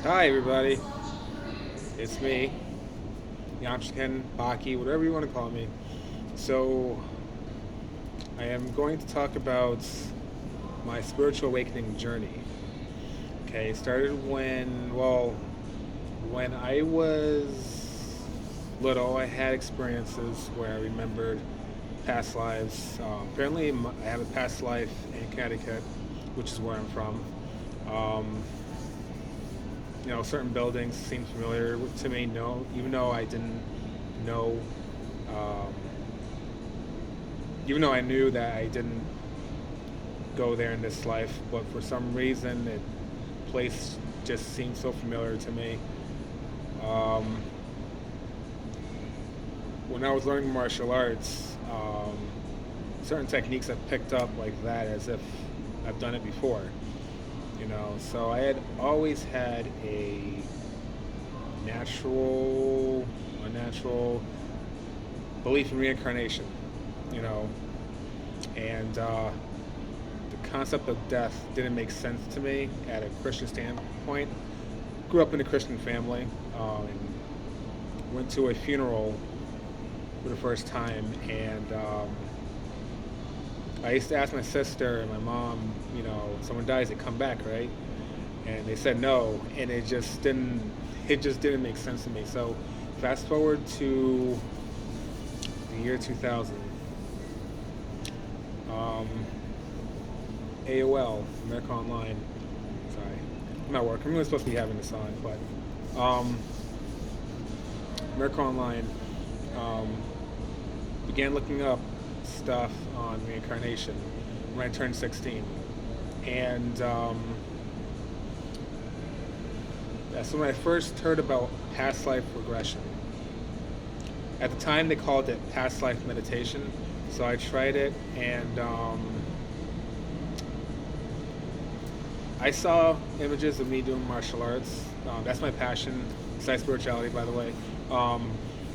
Hi, everybody. It's me, Yamchiken, Baki, whatever you want to call me. So, I am going to talk about my spiritual awakening journey. Okay, it started when I was little, I had experiences where I remembered past lives. Apparently, I have a past life in Connecticut, which is where I'm from. Um, certain buildings seem familiar to me. No, even though I didn't know, um, even though I knew that I didn't go there in this life, but for some reason, the place just seemed so familiar to me. Um, when I was learning martial arts, certain techniques I picked up like that as if I've done it before. So I had always had natural, a natural belief in reincarnation, you know, and the concept of death didn't make sense to me at a Christian standpoint. Grew up in a Christian family, and went to a funeral for the first time, and I used to ask my sister and my mom, someone dies, they come back, right? And they said no, and it just didn't make sense to me. So fast forward to the year 2000. Um, AOL, America Online. Sorry, I'm at work. I'm really supposed to be having this on, but America Online um, began looking up stuff on reincarnation when I turned 16, and that's when I first heard about past life regression. At the time, they called it past life meditation. So I tried it, and I saw images of me doing martial arts. That's my passion, besides spirituality, by the way. Um,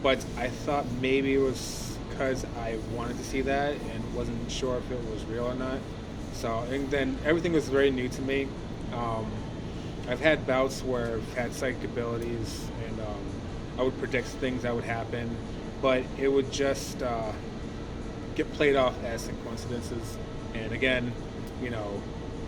but I thought maybe it was because I wanted to see that and wasn't sure if it was real or not. So, and then everything was very new to me. Um, I've had bouts where I've had psychic abilities, and I would predict things that would happen, but it would just get played off as coincidences. And again, you know,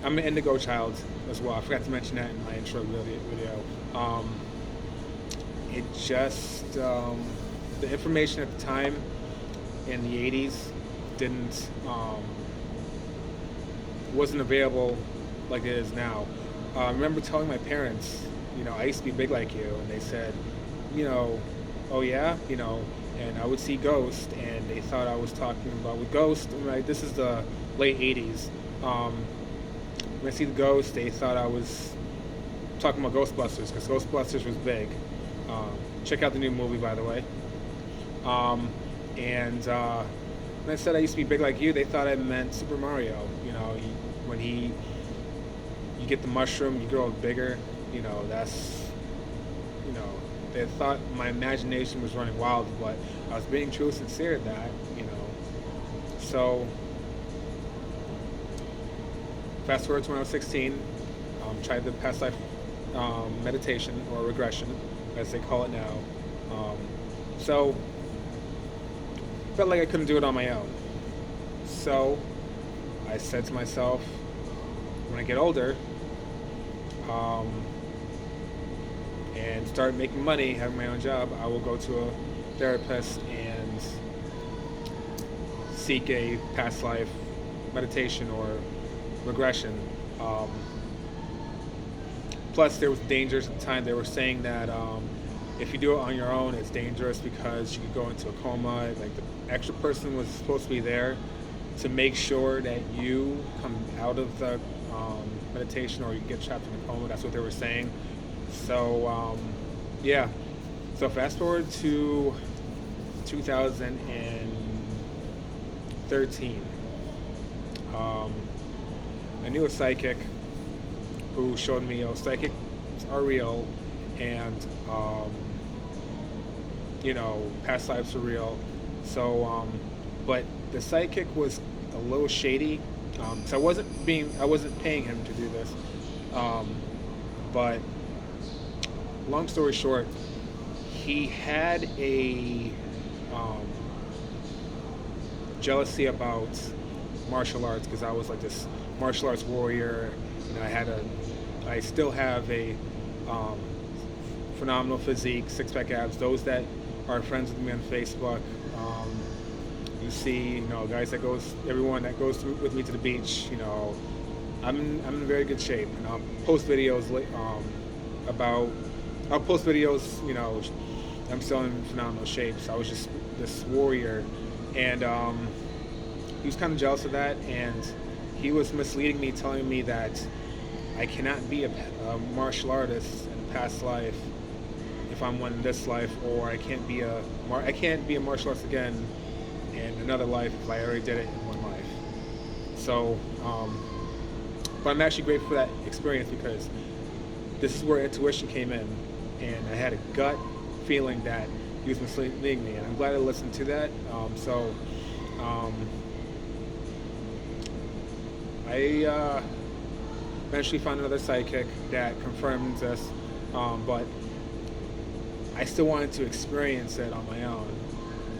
I'm an indigo child as well. I forgot to mention that in my intro video. It just the information at the time in the 80s didn't wasn't available like it is now. I remember telling my parents, I used to be big like you, and they said, oh yeah, and I would see ghosts, and they thought I was talking about with ghosts. Right, this is the late '80s. When I see the ghost, they thought I was talking about Ghostbusters because Ghostbusters was big. Check out the new movie, by the way. And when I said I used to be big like you, they thought I meant Super Mario. When you get the mushroom, you grow bigger. That's you know they thought my imagination was running wild, but I was being true sincere at that. So fast forward to when I was 16, tried the past life meditation or regression, as they call it now. So felt like I couldn't do it on my own. So I said to myself, when I get older, um, and start making money, having my own job, I will go to a therapist and seek a past life meditation or regression. Plus, there was dangers at the time. They were saying that if you do it on your own, it's dangerous because you could go into a coma. Like the extra person was supposed to be there to make sure that you come out of the meditation or you get trapped in a coma. That's what they were saying. So yeah. So fast forward to 2013. I knew a psychic who showed me, psychics are real, and past lives are real. So, but the psychic was a little shady. So I wasn't paying him to do this, but long story short, he had a um, jealousy about martial arts because I was like this martial arts warrior. I still have a um, phenomenal physique, six-pack abs. Those that are friends with me on Facebook, you see, guys everyone that goes through with me to the beach. I'm in very good shape, and I'll post videos about. I'll post videos. I'm still in phenomenal shape. So I was just this warrior, and he was kind of jealous of that, and he was misleading me, telling me that I cannot be a martial artist in a past life if I'm one in this life, or I can't be a martial artist again in another life if I already did it in one life. So, but I'm actually grateful for that experience because this is where intuition came in, and I had a gut feeling that he was misleading me, and I'm glad I listened to that. I eventually found another psychic that confirmed this, but I still wanted to experience it on my own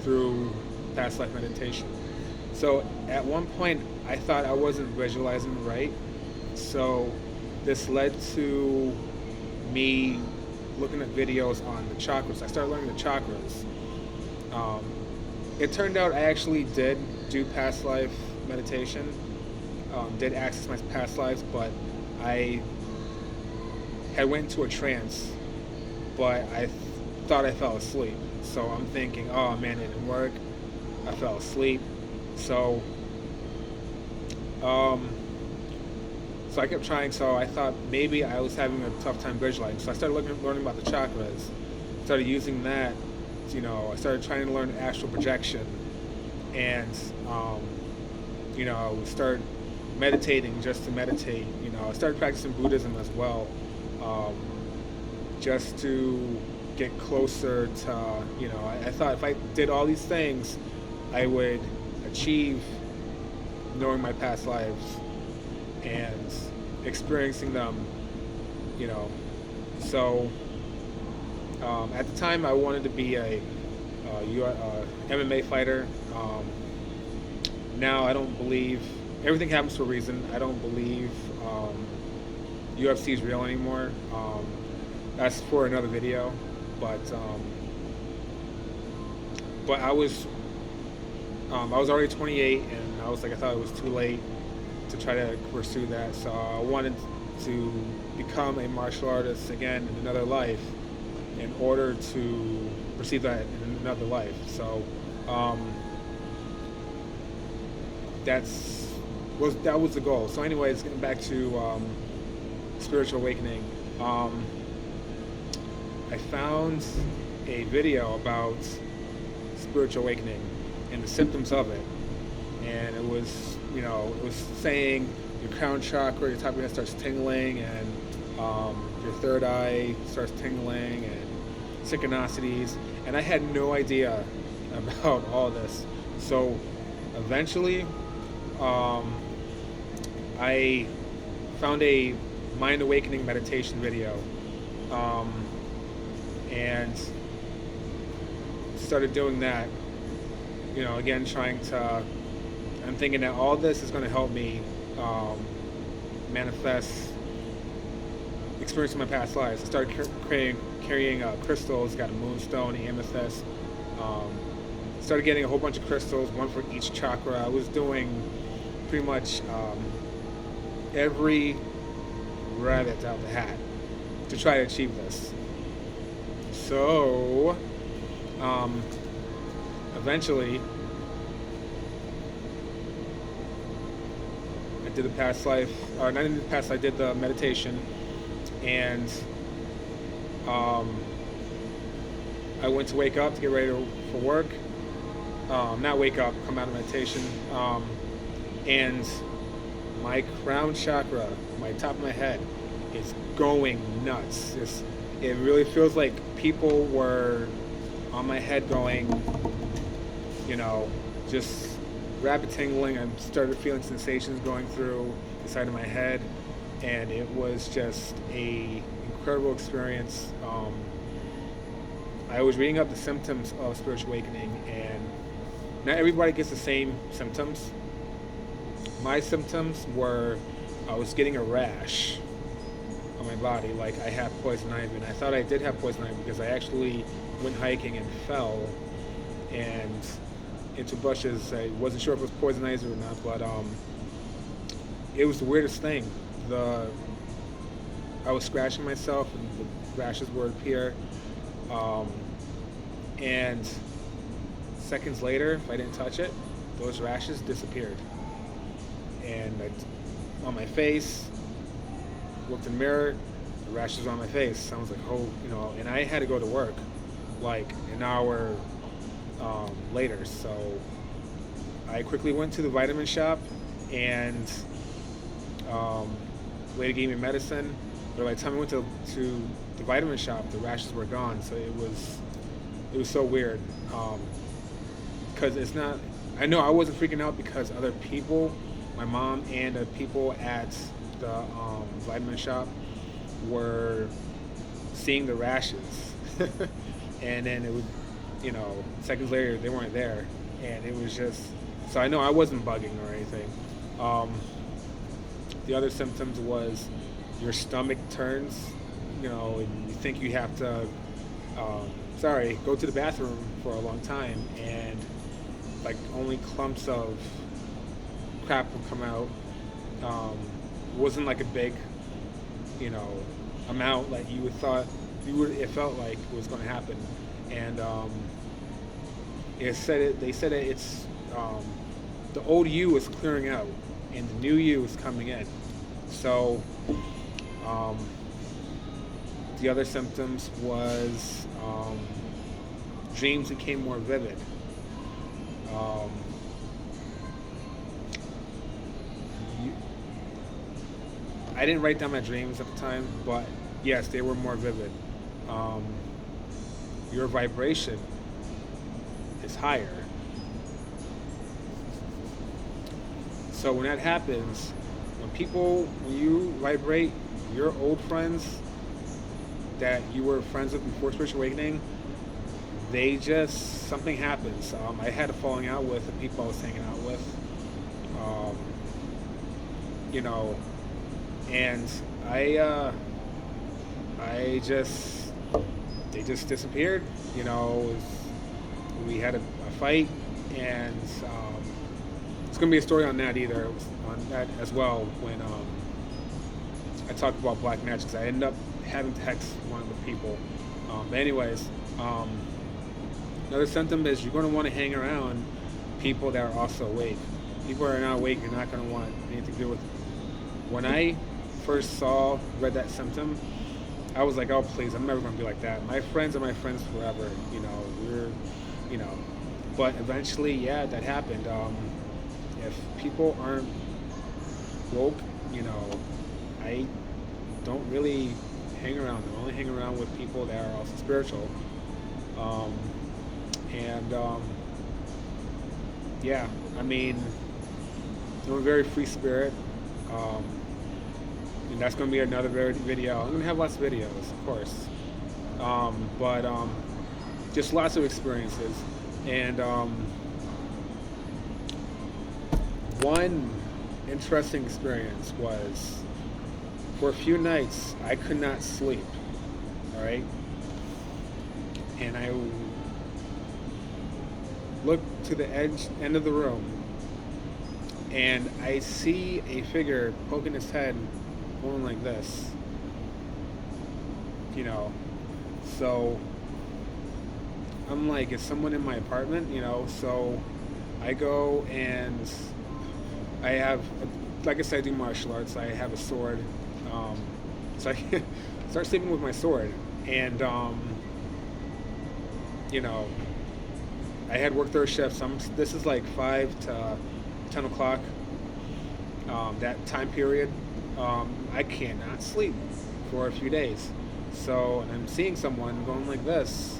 through past life meditation. So at one point, I thought I wasn't visualizing right. So this led to me looking at videos on the chakras. I started learning the chakras. It turned out I actually did do past life meditation, did access my past lives, but I had went into a trance, but I thought I fell asleep. So I'm thinking, oh man, it didn't work. I fell asleep. So I kept trying. So I thought maybe I was having a tough time visualizing. So I started learning about the chakras. Started using that. I started trying to learn astral projection, and start meditating just to meditate. I started practicing Buddhism as well, just to get closer to. I thought if I did all these things, I would achieve knowing my past lives and experiencing them. So at the time, I wanted to be a MMA fighter. Now I don't believe everything happens for a reason. I don't believe UFC is real anymore. That's for another video. But I was already 28, and I thought it was too late to try to pursue that. So I wanted to become a martial artist again in another life, in order to perceive that in another life. So that was the goal. So anyways, getting back to spiritual awakening, I found a video about spiritual awakening and the symptoms of it, and it was saying your crown chakra, your top of your head starts tingling, and your third eye starts tingling, and synchronicities, and I had no idea about all this. So eventually I found a mind awakening meditation video, and started doing that. Again, I'm thinking that all this is going to help me manifest experience in my past lives. I started carrying crystals, got a moonstone, amethyst, started getting a whole bunch of crystals, one for each chakra. I was doing pretty much every rabbit out the hat to try to achieve this. So eventually I did the past life, or not in the past, I did the meditation, and I went to wake up to get ready for work. Not wake up, come out of meditation, and my crown chakra, my top of my head, is going nuts. It really feels like people were on my head going, just rapid tingling. I started feeling sensations going through the side of my head, and it was just a incredible experience. I was reading up the symptoms of spiritual awakening, and not everybody gets the same symptoms. My symptoms were I was getting a rash on my body, like I had poison ivy, and I thought I did have poison ivy because I actually went hiking and fell and into bushes. I wasn't sure if it was poison ivy or not, but it was the weirdest thing. The I was scratching myself, and the rashes would appear, and seconds later, if I didn't touch it, those rashes disappeared. And on my face, looked in the mirror, the rashes were on my face. I was like, oh, and I had to go to work like an hour later. So I quickly went to the vitamin shop, and lady gave me medicine. But by the time I went to the vitamin shop, the rashes were gone. So it was so weird. Because it's not, I know I wasn't freaking out because other people, my mom and the people at the vitamin shop were seeing the rashes. And then it would, seconds later they weren't there. And it was just, so I know I wasn't bugging or anything. The other symptoms was your stomach turns, and you think you have to, go to the bathroom for a long time, and like only clumps of crap would come out. Wasn't like a big, amount like you would thought it felt like it was going to happen. And they said that it's the old you is clearing out and the new you is coming in. So the other symptoms was dreams became more vivid. I didn't write down my dreams at the time, but yes, they were more vivid. Your vibration is higher. So when that happens, when you vibrate, your old friends that you were friends with before spiritual awakening, something happens. I had a falling out with the people I was hanging out with. And they just disappeared. We had a fight, and it's gonna be a story on that either. It was on that as well when I talked about black magic. 'Cause I ended up having to hex one of the people. But anyways, another symptom is you're gonna want to hang around people that are also awake. People that are not awake, you're not gonna want anything to do with. When I first read that symptom, I was like, oh please, I'm never gonna be like that. My friends are my friends forever. But eventually, yeah, that happened. If people aren't woke, I don't really hang around them. I only hang around with people that are also spiritual. Yeah, I mean, I'm a very free spirit. And that's going to be another video. I'm going to have lots of videos, of course. But just lots of experiences. And one interesting experience was for a few nights I could not sleep. All right. And I looked to the end of the room, and I see a figure poking its head, going like this. So I'm like, is someone in my apartment? So I go and I have, like I said, I do martial arts. I have a sword. So I start sleeping with my sword. And, I had worked third shift. So this is like 5 to 10 o'clock, that time period. I cannot sleep for a few days. So I'm seeing someone going like this.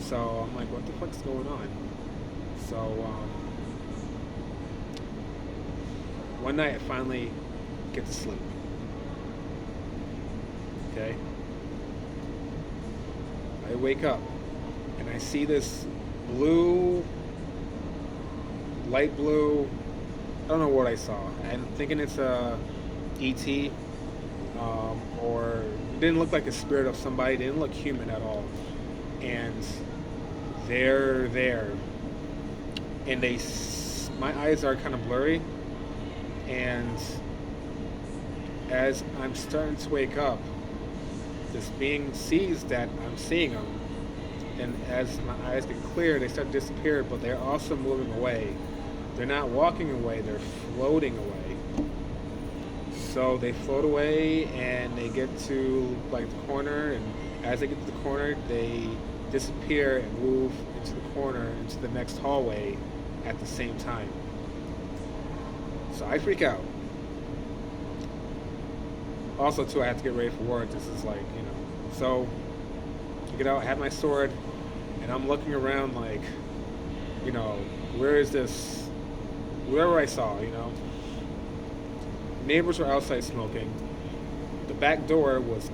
So I'm like, what the fuck's going on? So one night I finally get to sleep. Okay? I wake up and I see this blue, light blue. I don't know what I saw. I'm thinking it's a ET, or it didn't look like a spirit of somebody. It didn't look human at all. And they're there, and my eyes are kind of blurry, and as I'm starting to wake up, this being sees that I'm seeing them, and as my eyes get clear, they start to disappear, but they're also moving away. They're not walking away, they're floating away. So they float away and they get to like the corner, and as they get to the corner, they disappear and move into the corner, into the next hallway at the same time. So I freak out. Also, too, I have to get ready for work. This is like, So I get out, I have my sword, and I'm looking around like, where is this? Wherever I saw, Neighbors were outside smoking. The back door was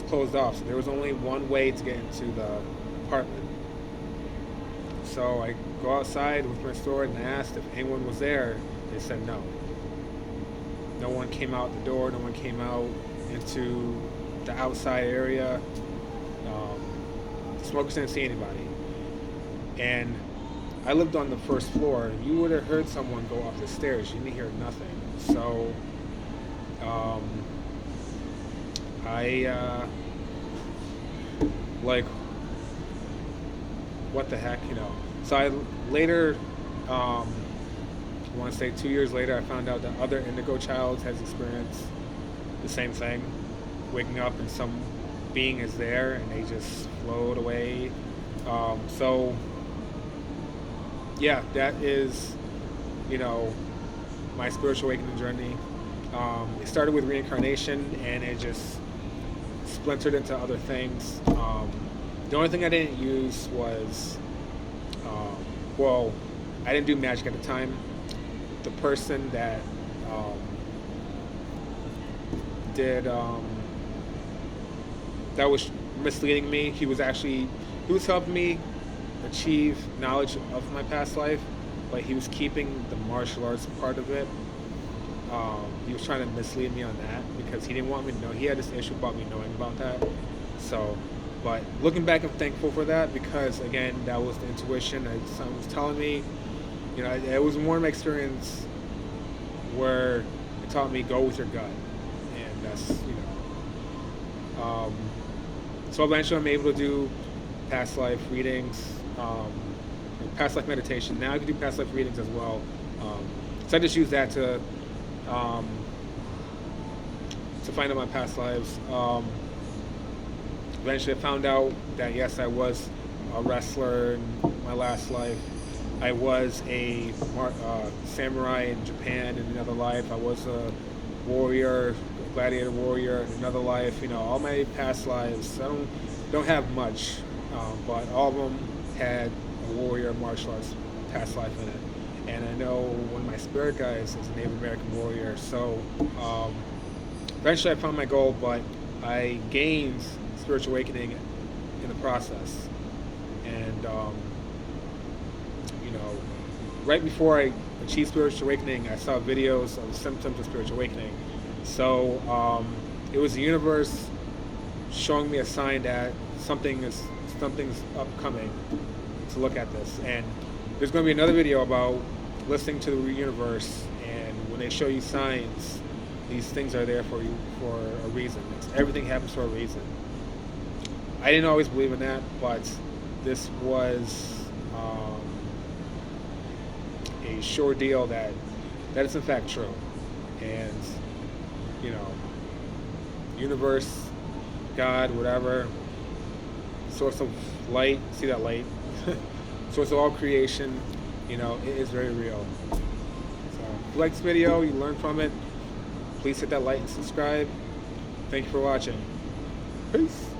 closed off, so there was only one way to get into the apartment. So I go outside with my sword and I asked if anyone was there. They said no. No one came out the door. No one came out into the outside area. The smokers didn't see anybody. And I lived on the first floor. You would have heard someone go up the stairs. You didn't hear nothing. So what the heck, So I later, I want to say 2 years later, I found out that other indigo child has experienced the same thing, waking up and some being is there and they just float away. So yeah, that is, my spiritual awakening journey. It started with reincarnation and it just splintered into other things. The only thing I didn't use was, I didn't do magic at the time. The person that that was misleading me, he was helping me achieve knowledge of my past life, but he was keeping the martial arts part of it. He was trying to mislead me on that because he didn't want me to know. He had this issue about me knowing about that. So, but looking back, I'm thankful for that because, again, that was the intuition that someone was telling me. It was more of my experience where it taught me go with your gut, and that's So eventually, I'm able to do past life readings, past life meditation. Now I can do past life readings as well. So I just use that to find out my past lives. Eventually, I found out that yes, I was a wrestler in my last life. I was a samurai in Japan in another life. I was a warrior, gladiator warrior in another life. All my past lives. I don't have much, but all of them had a warrior martial arts past life in it. And I know one of my spirit guides is a Native American warrior. So eventually, I found my goal, but I gained spiritual awakening in the process. And right before I achieved spiritual awakening, I saw videos of symptoms of spiritual awakening. So it was the universe showing me a sign that something's upcoming to look at this. And there's going to be another video about listening to the universe, and when they show you signs, these things are there for you for a reason. Everything happens for a reason. I didn't always believe in that, but this was a sure deal that is in fact true. And universe, God, whatever, source of light, see that light, source of all creation, it is very real. So if you like this video, you learn from it, please hit that like and subscribe. Thank you for watching. Peace.